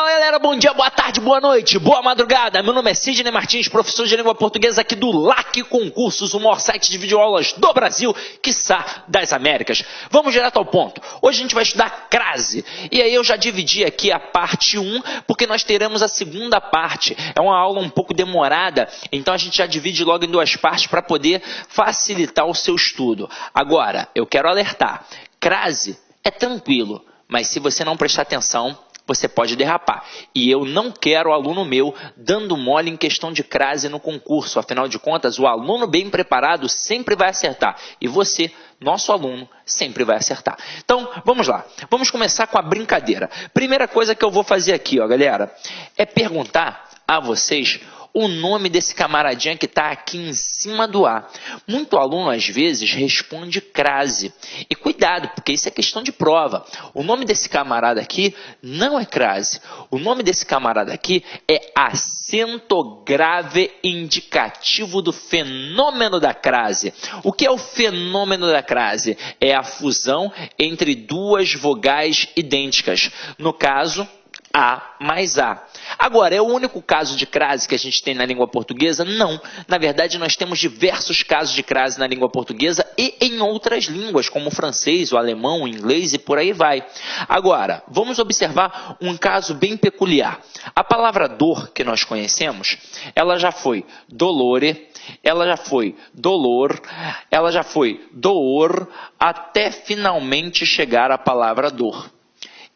Fala galera, bom dia, boa tarde, boa noite, boa madrugada. Meu nome é Sidney Martins, professor de língua portuguesa aqui do LAC Concursos, o maior site de videoaulas do Brasil, quiçá das Américas. Vamos direto ao ponto. Hoje a gente vai estudar crase. E aí eu já dividi aqui a parte 1, porque nós teremos a segunda parte. É uma aula um pouco demorada, então a gente já divide logo em duas partes para poder facilitar o seu estudo. Agora, eu quero alertar, crase é tranquilo, mas se você não prestar atenção, você pode derrapar. E eu não quero aluno meu dando mole em questão de crase no concurso. Afinal de contas, o aluno bem preparado sempre vai acertar. E você, nosso aluno, sempre vai acertar. Então, vamos lá. Vamos começar com a brincadeira. Primeira coisa que eu vou fazer aqui, ó, galera, é perguntar a vocês o nome desse camaradinha que está aqui em cima do A. Muito aluno, às vezes, responde crase. E cuidado, porque isso é questão de prova. O nome desse camarada aqui não é crase. O nome desse camarada aqui é acento grave indicativo do fenômeno da crase. O que é o fenômeno da crase? É a fusão entre duas vogais idênticas. No caso, A mais A. Agora, é o único caso de crase que a gente tem na língua portuguesa? Não. Na verdade, nós temos diversos casos de crase na língua portuguesa e em outras línguas, como o francês, o alemão, o inglês e por aí vai. Agora, vamos observar um caso bem peculiar. A palavra dor que nós conhecemos, ela já foi dolore, ela já foi dolor, ela já foi door, até finalmente chegar à palavra dor.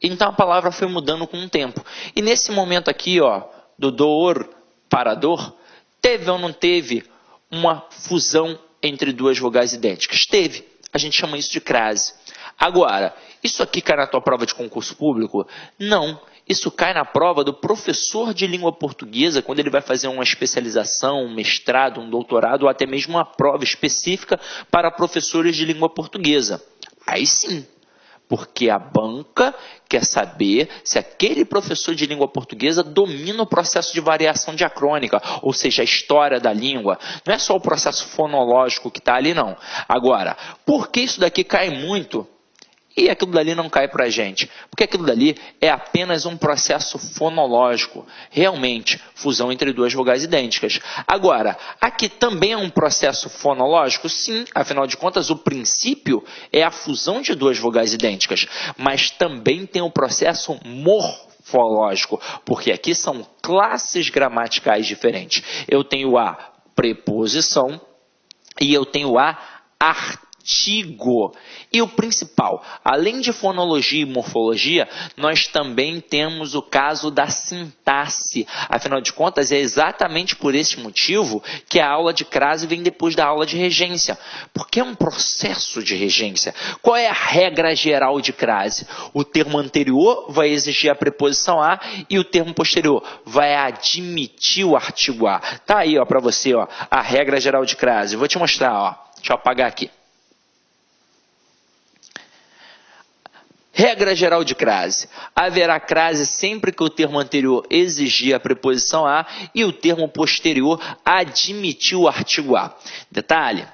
Então a palavra foi mudando com o tempo. E nesse momento aqui, ó, do dor para dor, teve ou não teve uma fusão entre duas vogais idênticas? Teve. A gente chama isso de crase. Agora, isso aqui cai na tua prova de concurso público? Não. Isso cai na prova do professor de língua portuguesa, quando ele vai fazer uma especialização, um mestrado, um doutorado, ou até mesmo uma prova específica para professores de língua portuguesa. Aí sim. Porque a banca quer saber se aquele professor de língua portuguesa domina o processo de variação diacrônica, ou seja, a história da língua. Não é só o processo fonológico que está ali, não. Agora, por que isso daqui cai muito e aquilo dali não cai para a gente? Porque aquilo dali é apenas um processo fonológico. Realmente, fusão entre duas vogais idênticas. Agora, aqui também é um processo fonológico? Sim, afinal de contas, o princípio é a fusão de duas vogais idênticas. Mas também tem um processo morfológico, porque aqui são classes gramaticais diferentes. Eu tenho a preposição e eu tenho a artigo. E o principal, além de fonologia e morfologia, nós também temos o caso da sintaxe. Afinal de contas, é exatamente por esse motivo que a aula de crase vem depois da aula de regência. Porque é um processo de regência. Qual é a regra geral de crase? O termo anterior vai exigir a preposição a e o termo posterior vai admitir o artigo a. Tá aí, ó, para você, ó, a regra geral de crase. Vou te mostrar, ó. Deixa eu apagar aqui. Regra geral de crase. Haverá crase sempre que o termo anterior exigir a preposição a e o termo posterior admitir o artigo a. Detalhe,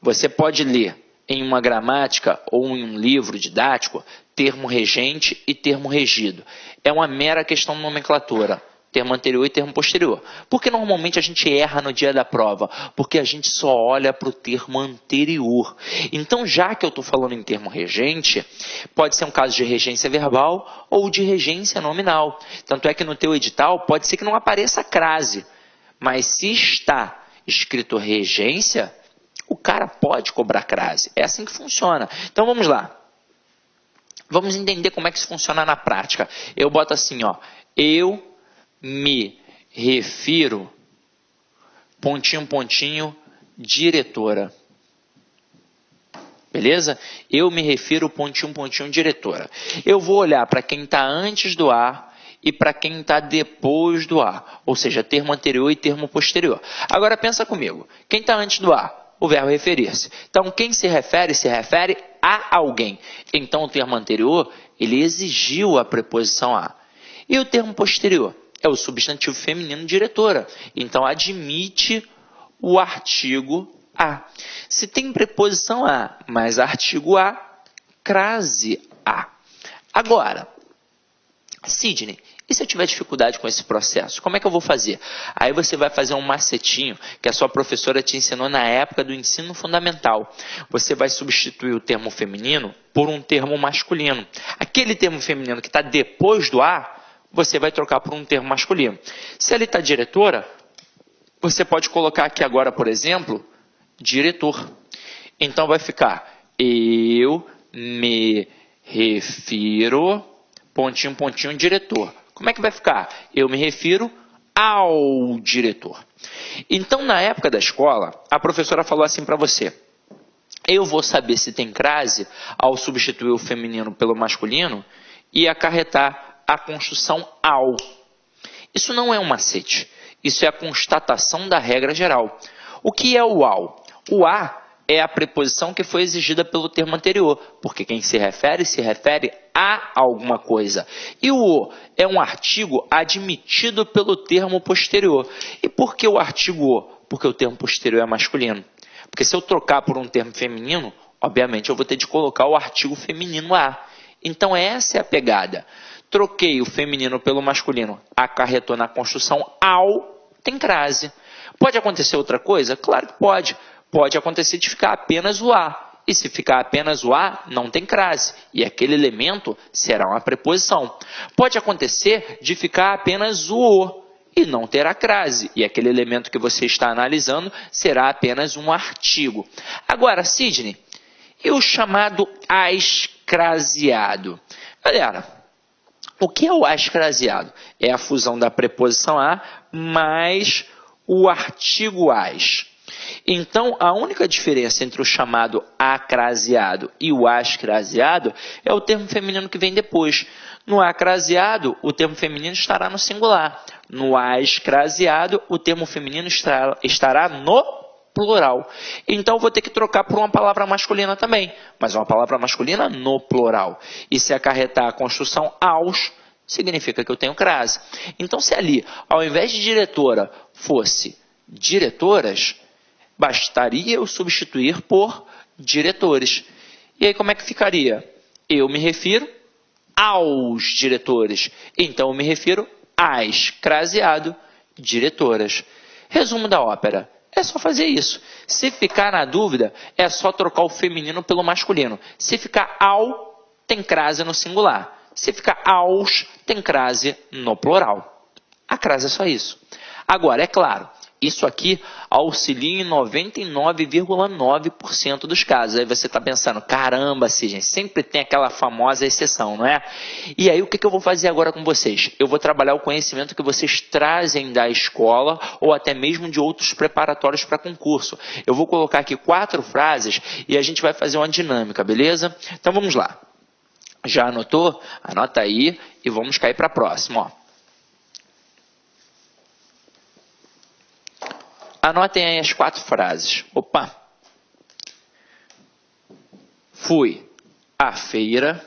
você pode ler em uma gramática ou em um livro didático termo regente e termo regido. É uma mera questão de nomenclatura. Termo anterior e termo posterior. Porque normalmente a gente erra no dia da prova, porque a gente só olha para o termo anterior. Então, já que eu estou falando em termo regente, pode ser um caso de regência verbal ou de regência nominal. Tanto é que no teu edital pode ser que não apareça crase, mas se está escrito regência, o cara pode cobrar crase. É assim que funciona. Então, vamos lá. Vamos entender como é que isso funciona na prática. Eu boto assim, ó, eu me refiro, pontinho, pontinho, diretora. Beleza? Eu me refiro, pontinho, pontinho, diretora. Eu vou olhar para quem está antes do A e para quem está depois do A. Ou seja, termo anterior e termo posterior. Agora pensa comigo. Quem está antes do A? O verbo referir-se. Então, quem se refere a alguém. Então, o termo anterior, ele exigiu a preposição a. E o termo posterior? É o substantivo feminino diretora. Então, admite o artigo a. Se tem preposição a, mais artigo a, crase a. Agora, Sidney, E se eu tiver dificuldade com esse processo, como é que eu vou fazer? Aí você vai fazer um macetinho que a sua professora te ensinou na época do ensino fundamental. Você vai substituir o termo feminino por um termo masculino. Aquele termo feminino que está depois do A, você vai trocar por um termo masculino. Se ali está diretora, você pode colocar aqui agora, por exemplo, diretor. Então vai ficar, eu me refiro, pontinho, pontinho, diretor. Como é que vai ficar? Eu me refiro ao diretor. Então, na época da escola, a professora falou assim para você: eu vou saber se tem crase ao substituir o feminino pelo masculino e acarretar a construção ao. Isso não é um macete. Isso é a constatação da regra geral. O que é o ao? O a é a preposição que foi exigida pelo termo anterior, porque quem se refere a alguma coisa. E o é um artigo admitido pelo termo posterior. E por que o artigo o? Porque o termo posterior é masculino. Porque se eu trocar por um termo feminino, obviamente eu vou ter de colocar o artigo feminino a. Então essa é a pegada. Troquei o feminino pelo masculino, acarretou na construção ao, tem crase. Pode acontecer outra coisa? Claro que pode. Pode acontecer de ficar apenas o a. E se ficar apenas o a, não tem crase. E aquele elemento será uma preposição. Pode acontecer de ficar apenas o e não terá crase. E aquele elemento que você está analisando será apenas um artigo. Agora, Sidney, e o chamado ascraseado? Galera, o que é o ascraseado? É a fusão da preposição a mais o artigo as. Então, a única diferença entre o chamado acraseado e o ascraseado é o termo feminino que vem depois. No acraseado, o termo feminino estará no singular. No ascraseado, o termo feminino estará no plural. Então, vou ter que trocar por uma palavra masculina também, mas uma palavra masculina no plural. E se acarretar a construção aos, significa que eu tenho crase. Então, se ali, ao invés de diretora, fosse diretoras, bastaria eu substituir por diretores. E aí como é que ficaria? Eu me refiro aos diretores. Então eu me refiro às, craseado, diretoras. Resumo da ópera. É só fazer isso. Se ficar na dúvida, é só trocar o feminino pelo masculino. Se ficar ao, tem crase no singular. Se ficar aos, tem crase no plural. A crase é só isso. Agora, é claro, isso aqui auxilia em 99,9% dos casos. Aí você está pensando, caramba, Sidney, sempre tem aquela famosa exceção, não é? E aí o que eu vou fazer agora com vocês? Eu vou trabalhar o conhecimento que vocês trazem da escola ou até mesmo de outros preparatórios para concurso. Eu vou colocar aqui 4 frases e a gente vai fazer uma dinâmica, beleza? Então vamos lá. Já anotou? Anota aí e vamos cair para a próxima, ó. Anotem aí as 4 frases. Opa! Fui à feira.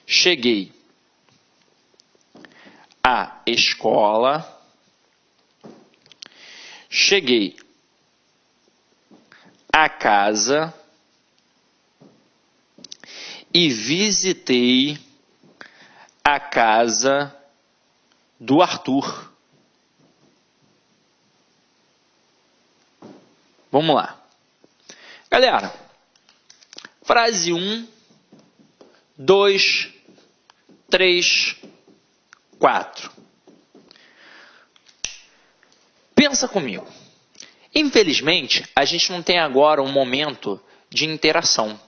Cheguei à escola. Cheguei à casa. E visitei a casa do Arthur. Vamos lá. Galera, frase 1, 2, 3, 4. Pensa comigo. Infelizmente, a gente não tem agora um momento de interação.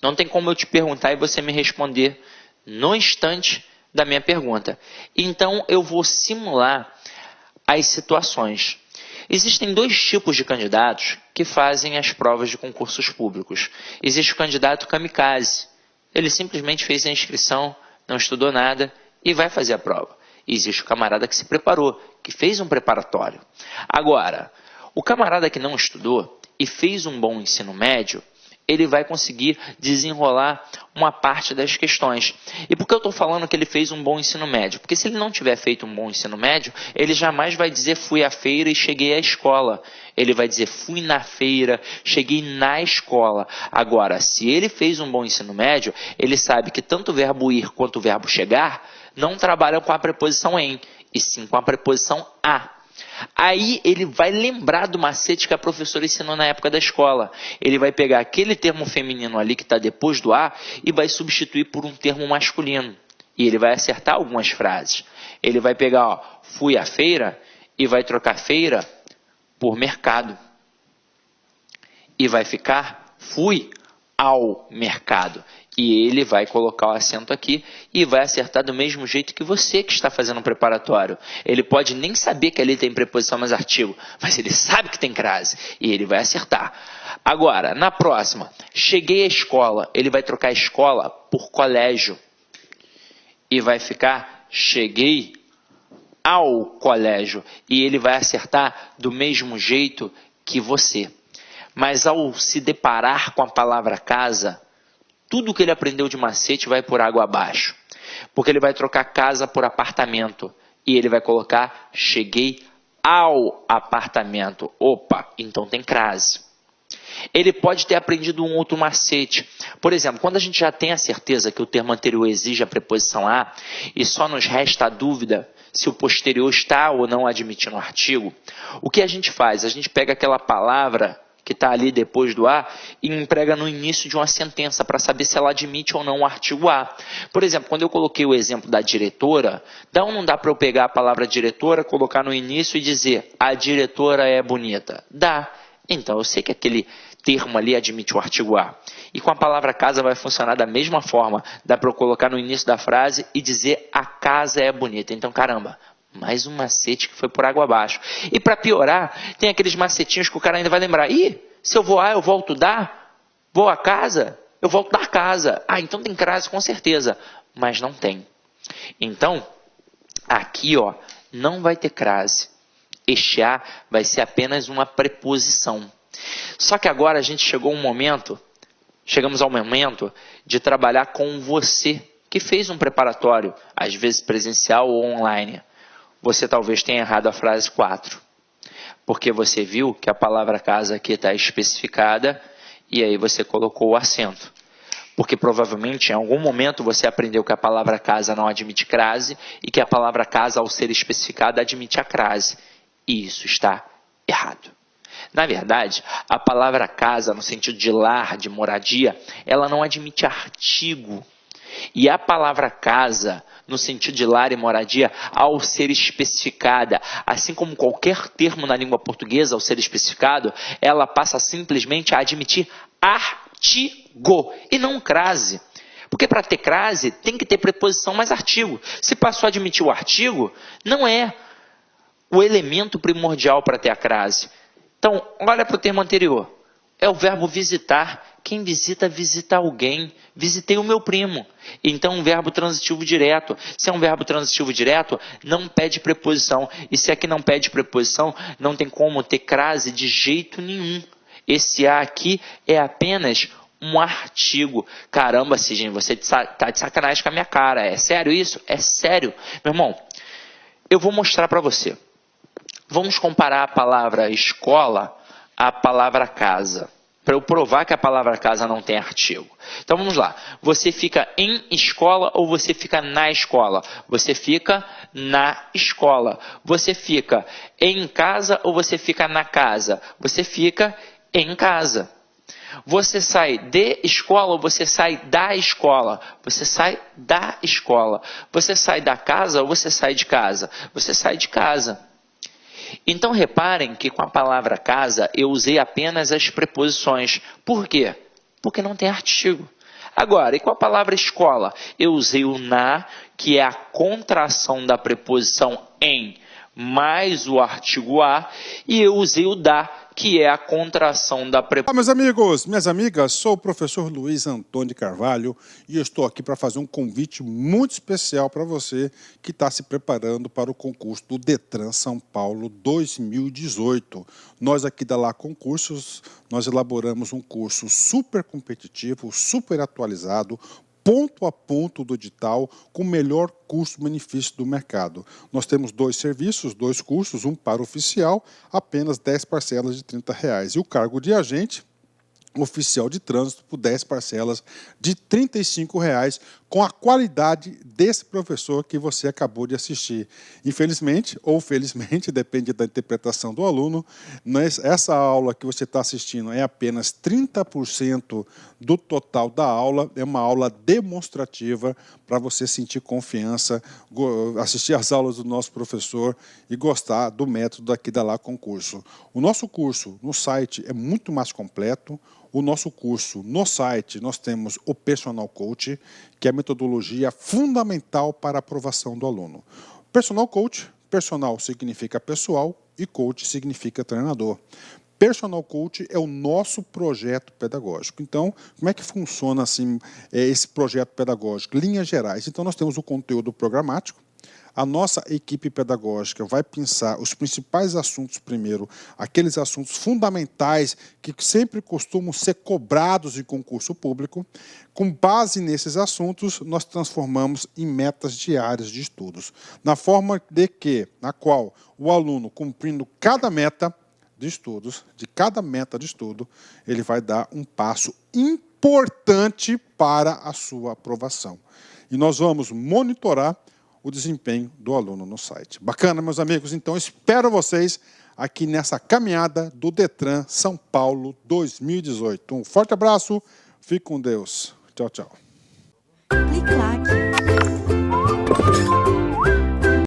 Não tem como eu te perguntar e você me responder no instante da minha pergunta. Então, eu vou simular as situações. Existem 2 tipos de candidatos que fazem as provas de concursos públicos. Existe o candidato kamikaze. Ele simplesmente fez a inscrição, não estudou nada e vai fazer a prova. E existe o camarada que se preparou, que fez um preparatório. Agora, o camarada que não estudou e fez um bom ensino médio, ele vai conseguir desenrolar uma parte das questões. E por que eu estou falando que ele fez um bom ensino médio? Porque se ele não tiver feito um bom ensino médio, ele jamais vai dizer fui à feira e cheguei à escola. Ele vai dizer fui na feira, cheguei na escola. Agora, se ele fez um bom ensino médio, ele sabe que tanto o verbo ir quanto o verbo chegar não trabalham com a preposição em, e sim com a preposição a. Aí ele vai lembrar do macete que a professora ensinou na época da escola. Ele vai pegar aquele termo feminino ali que está depois do a e vai substituir por um termo masculino. E ele vai acertar algumas frases. Ele vai pegar, ó, fui à feira e vai trocar feira por mercado. E vai ficar fui ao mercado. E ele vai colocar o acento aqui e vai acertar do mesmo jeito que você que está fazendo um preparatório. Ele pode nem saber que ali tem preposição mais artigo, mas ele sabe que tem crase e ele vai acertar. Agora, na próxima, cheguei à escola, ele vai trocar escola por colégio e vai ficar cheguei ao colégio e ele vai acertar do mesmo jeito que você. Mas ao se deparar com a palavra casa, tudo que ele aprendeu de macete vai por água abaixo. Porque ele vai trocar casa por apartamento. E ele vai colocar, cheguei ao apartamento. Opa, então tem crase. Ele pode ter aprendido um outro macete. Por exemplo, quando a gente já tem a certeza que o termo anterior exige a preposição a, e só nos resta a dúvida se o posterior está ou não admitindo o artigo, o que a gente faz? A gente pega aquela palavra que está ali depois do a, e emprega no início de uma sentença para saber se ela admite ou não o artigo a. Por exemplo, quando eu coloquei o exemplo da diretora, dá ou não dá para eu pegar a palavra diretora, colocar no início e dizer a diretora é bonita? Dá. Então eu sei que aquele termo ali admite o artigo a. E com a palavra casa vai funcionar da mesma forma. Dá para eu colocar no início da frase e dizer a casa é bonita. Então, caramba, mais um macete que foi por água abaixo. E para piorar, tem aqueles macetinhos que o cara ainda vai lembrar. Ih, se eu vou A, eu volto da? Vou a casa? Eu volto da casa. Ah, então tem crase com certeza. Mas não tem. Então, aqui, ó, não vai ter crase. Este A vai ser apenas uma preposição. Só que agora a gente chegamos ao momento de trabalhar com você, que fez um preparatório, às vezes presencial ou online. Você talvez tenha errado a frase 4, porque você viu que a palavra casa aqui está especificada e aí você colocou o acento. Porque provavelmente em algum momento você aprendeu que a palavra casa não admite crase e que a palavra casa, ao ser especificada, admite a crase. E isso está errado. Na verdade, a palavra casa, no sentido de lar, de moradia, ela não admite artigo. E a palavra casa, no sentido de lar e moradia, ao ser especificada, assim como qualquer termo na língua portuguesa, ao ser especificado, ela passa simplesmente a admitir artigo e não crase. Porque para ter crase, tem que ter preposição mais artigo. Se passou a admitir o artigo, não é o elemento primordial para ter a crase. Então, olha para o termo anterior. É o verbo visitar. Quem visita, visita alguém. Visitei o meu primo. Então, um verbo transitivo direto. Se é um verbo transitivo direto, não pede preposição. E se aqui não pede preposição, não tem como ter crase de jeito nenhum. Esse A aqui é apenas um artigo. Caramba, Sidney, você está de sacanagem com a minha cara. É sério isso? É sério. Meu irmão, eu vou mostrar para você. Vamos comparar a palavra escola à palavra casa, para eu provar que a palavra casa não tem artigo. Então vamos lá. Você fica em escola ou você fica na escola? Você fica na escola. Você fica em casa ou você fica na casa? Você fica em casa. Você sai de escola ou você sai da escola? Você sai da escola. Você sai da casa ou você sai de casa? Você sai de casa. Então reparem que com a palavra casa eu usei apenas as preposições. Por quê? Porque não tem artigo. Agora, e com a palavra escola? Eu usei o na, que é a contração da preposição em, mais o artigo a, e eu usei o da, que é a contração da preparação. Olá, meus amigos, minhas amigas, sou o professor Luiz Antônio de Carvalho e eu estou aqui para fazer um convite muito especial para você que está se preparando para o concurso do Detran São Paulo 2018. Nós aqui da Lá Concursos, nós elaboramos um curso super competitivo, super atualizado, ponto a ponto do edital, com o melhor custo-benefício do mercado. Nós temos 2 serviços, 2 cursos, um para oficial, apenas 10 parcelas de R$30. E o cargo de agente oficial de trânsito por 10 parcelas de R$35, com a qualidade desse professor que você acabou de assistir. Infelizmente, ou felizmente, depende da interpretação do aluno, essa aula que você está assistindo é apenas 30% do total da aula, é uma aula demonstrativa para você sentir confiança, assistir às aulas do nosso professor e gostar do método aqui da Lá Concurso. O nosso curso no site é muito mais completo. O nosso curso no site, nós temos o Personal Coach, que é a metodologia fundamental para a aprovação do aluno. Personal Coach, personal significa pessoal e coach significa treinador. Personal Coach é o nosso projeto pedagógico. Então, como é que funciona assim, esse projeto pedagógico? Linhas gerais. Então, nós temos o conteúdo programático. A nossa equipe pedagógica vai pensar os principais assuntos primeiro, aqueles assuntos fundamentais que sempre costumam ser cobrados em concurso público. Com base nesses assuntos, nós transformamos em metas diárias de estudos, na forma de que, na qual o aluno, cumprindo cada meta de estudos, de cada meta de estudo, ele vai dar um passo importante para a sua aprovação. E nós vamos monitorar o desempenho do aluno no site. Bacana, meus amigos? Então, espero vocês aqui nessa caminhada do Detran São Paulo 2018. Um forte abraço, fique com Deus. Tchau, tchau. Clique like.